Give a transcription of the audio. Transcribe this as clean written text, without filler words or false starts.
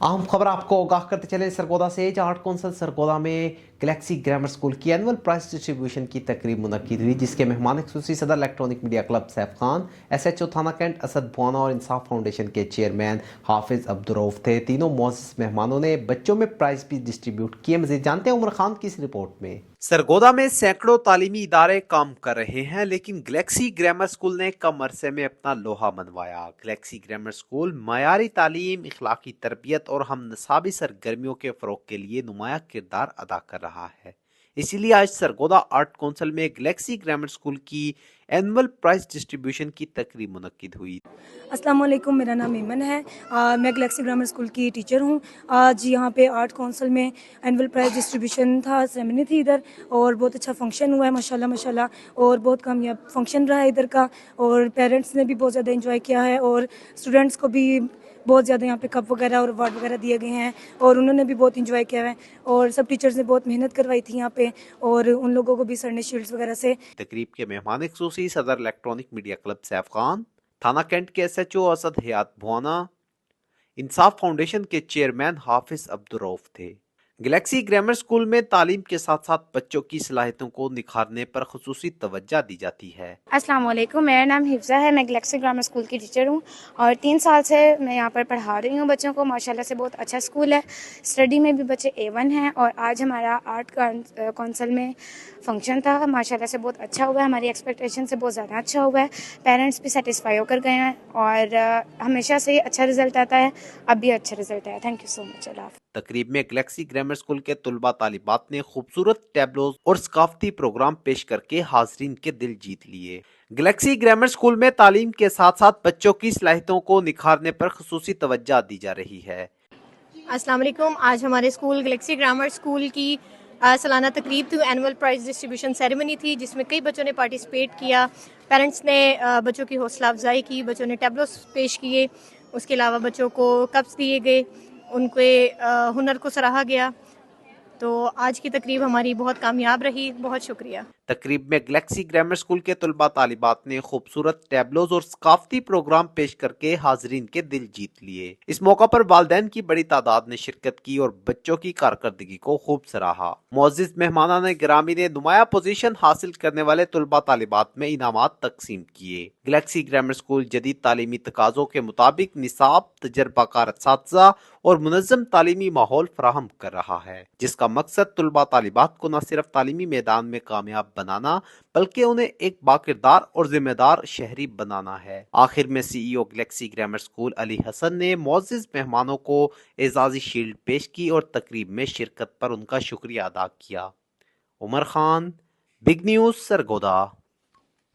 अहम खबर आपको आगाह करते चले सरगोदा से। आर्ट कौंसल सरगोदा में गैलेक्सी ग्रामर स्कूल की एनुअल प्राइज डिस्ट्रीब्यूशन की तकरीब मुनक्किद हुई, जिसके मेहमान खुसूसी सदर electronic media club Saif Khan, SHO थाना कैंट असद भुआना और इंसाफ फाउंडेशन के चेयरमैन हाफिज अब्दुर्रऊफ थे। तीनों मुअज़्ज़ज़ मेहमानों ने बच्चों में प्राइज भी डिस्ट्रीब्यूट किए। मज़ीद जानते हैं उमर खान की इस रिपोर्ट में। सरगोदा में सैकड़ों तालीमी इदारे काम कर रहे हैं, लेकिन गैलेक्सी ग्रामर स्कूल ने कम अरसे में अपना लोहा मनवाया। गैलेक्सी ग्रामर स्कूल मयारी तालीम, इखलाकी तरबियत और हम नसाबी सरगर्मियों के फरोग के लिए नुमाया किरदार अदा कर रहा है। इसीलिए आज सरगोदा आर्ट कौंसल में गैलेक्सी ग्रामर स्कूल की एनुअल प्राइज डिस्ट्रीब्यूशन की तकरीब मुनक्किद हुई। अस्सलाम वालेकुम, मेरा नाम ईमन है। मैं गैलेक्सी ग्रामर स्कूल की टीचर हूँ। आज यहाँ पे आर्ट काउंसिल में एनुअल प्राइज़ डिस्ट्रीब्यूशन था, सेरेमनी थी इधर, और बहुत अच्छा फंक्शन हुआ है माशाल्लाह माशाल्लाह, और बहुत कामयाब फंक्शन रहा है इधर का, और पेरेंट्स ने भी बहुत ज़्यादा एंजॉय किया है, और स्टूडेंट्स को भी बहुत ज़्यादा यहाँ पे कप वगैरह और अवार्ड वगैरह दिए गए हैं, और उन्होंने भी बहुत इंजॉय किया है, और सब टीचर्स ने बहुत मेहनत करवाई थी यहाँ पे, और उन लोगों को भी सर ने शील्ड्स वगैरह से। तकरीब के मेहमान खुसूसी सदर electronic media club Saif Khan, थाना कैंट के SHO असद हयात भुआना, इंसाफ फाउंडेशन के चेयरमैन हाफिज अब्दुर्रऊफ थे। गैलेक्सी ग्रामर स्कूल में तालीम के साथ साथ बच्चों की सलाहियतों को निखारने पर खुसूसी तवज्जो दी जाती है। अस्सलाम वालेकुम, मेरा नाम हिफ्ज़ा है। मैं गैलेक्सी ग्रामर स्कूल की टीचर हूँ और 3 साल से मैं यहाँ पर पढ़ा रही हूँ बच्चों को। माशाल्लाह से बहुत अच्छा स्कूल है, स्टडी में भी बच्चे A1 हैं, और आज हमारा आर्ट काउंसिल में फंक्शन था। माशाल्लाह से बहुत अच्छा हुआ है, हमारी एक्सपेक्टेशन से बहुत ज़्यादा अच्छा हुआ है। पेरेंट्स भी सेटिस्फाई होकर गए हैं, और हमेशा से अच्छा रिजल्ट आता है, अब भी अच्छा रिजल्ट आया। Thank you so much. Allah. तकरीब में गैलेक्सी ग्रामर स्कूल के तुलबा तालिबात ने खूबसूरत टैबलोज और सकाफती प्रोग्राम पेश करके हाजरीन के दिल जीत लिए। गैलेक्सी ग्रामर स्कूल में तालीम के साथ साथ बच्चों की सलाहियतों को निखारने पर खुसूसी तवज्जो दी जा रही है। अस्सलाम वालेकुम, आज हमारे स्कूल गैलेक्सी ग्रामर स्कूल की सालाना तकरीब थी, एनुअल प्राइज़ डिस्ट्रीब्यूशन सेरेमनी थी, जिसमें कई बच्चों ने पार्टिसिपेट किया। पेरेंट्स ने बच्चों की हौसला अफजाई की, बच्चों ने टैबलोस पेश किए, उसके अलावा बच्चों को कप्स दिए गए, उनके हुनर को सराहा गया। तो आज की तकरीब हमारी बहुत कामयाब रही। बहुत शुक्रिया। तकरीब में गैलेक्सी ग्रामर स्कूल के तुलबा तालिबात ने खूबसूरत टैबलोज और सकाफती प्रोग्राम पेश करके हाजरीन के दिल जीत लिए। इस मौका पर वालिदैन की बड़ी तादाद ने शिरकत की और बच्चों की कारकर्दगी को खूब सराहा। मुअज़्ज़िज़ मेहमानान गिरामी ने नुमाया पोजीशन हासिल करने वाले तुलबा तालिबात में इनामात तकसीम किए। गैलेक्सी ग्रामर स्कूल जदीद तालीमी तकाज़ों के मुताबिक निसाब, तजर्बाकार असातिज़ा और मुनज़्ज़म तालीमी माहौल फराहम कर रहा है, जिसका मकसद तुलबा तालिबात को न सिर्फ तालीमी मैदान में कामयाब बनाना, बल्कि उन्हें एक बाकिरदार और जिम्मेदार शहरी बनाना है। आखिर में CEO Galaxy Grammar School Ali Hasan ने मुअज़्ज़िज़ मेहमानों को एजाज़ी शील्ड पेश की और तकरीब में शिरकत पर उनका शुक्रिया अदा किया। Umar Khan, big news, Sargodha.